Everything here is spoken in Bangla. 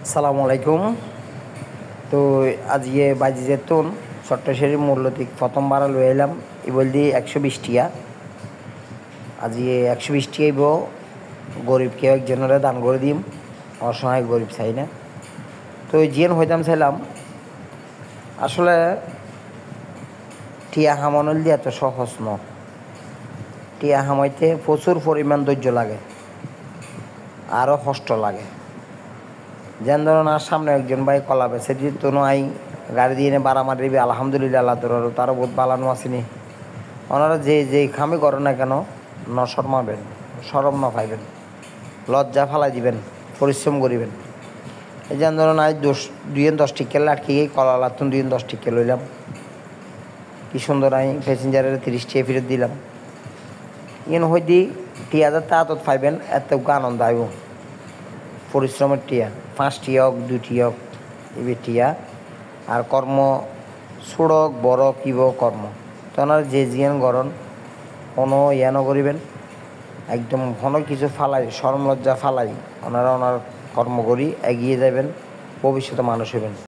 আসসালামু আলাইকুম। তো আজকে বাজি যেতুন সট্টশেরি মূল্যতিক প্রথম বারা লই এলাম ই বলদি 120 টিয়া। আজকে 120 টিয়াইব গরিবকে একজনের দান করে দিম, অসহায় গরিব চাই না। তো জিয়ান হইতাম চাইলাম আসলে টিয়া হামানোল দিয়ে এত সহজ ন। টিয়া হামাইতে প্রচুর পরিমাণ ধৈর্য লাগে, আরও কষ্ট লাগে। যেন ধরুন আর সামনে একজন ভাই কলা বেছে দিত আই গাড়ি দিয়ে এনে বাড়া মারিবি, আলহামদুলিল্লাহ আল্লাহ তোর তারও বহুত বালানো আসেনি। ওনারা যে খামি করেন না কেন শরমাবেন, সরম না পাইবেন, লজ্জা ফালাই দিবেন, পরিশ্রম করিবেন। এই যেন ধরুন আজ 2-10 টিকা আটকে গিয়ে কলা লাগতুন 2-10 টিকা লইলাম, কি সুন্দর আমি প্যাসেঞ্জারের 30 টিয়া ফেরত দিলাম। ইন হইদি টিয়াদের তাঁতত পাইবেন, এত আনন্দ আইব। পরিশ্রমের টিয়া 5 টিয়া হোক 2 টিয়া হোক এবার টিয়া আর কর্ম ছোড়ক বড় কিব কর্ম তোনার যে জিয়ান গরণ কোনো ইয়ান করিবেন, একদম কোনো কিছু ফালাই শরম লজ্জা ফালাই ওনারা ওনার কর্ম করি এগিয়ে যাবেন, ভবিষ্যতে মানুষ হইবেন।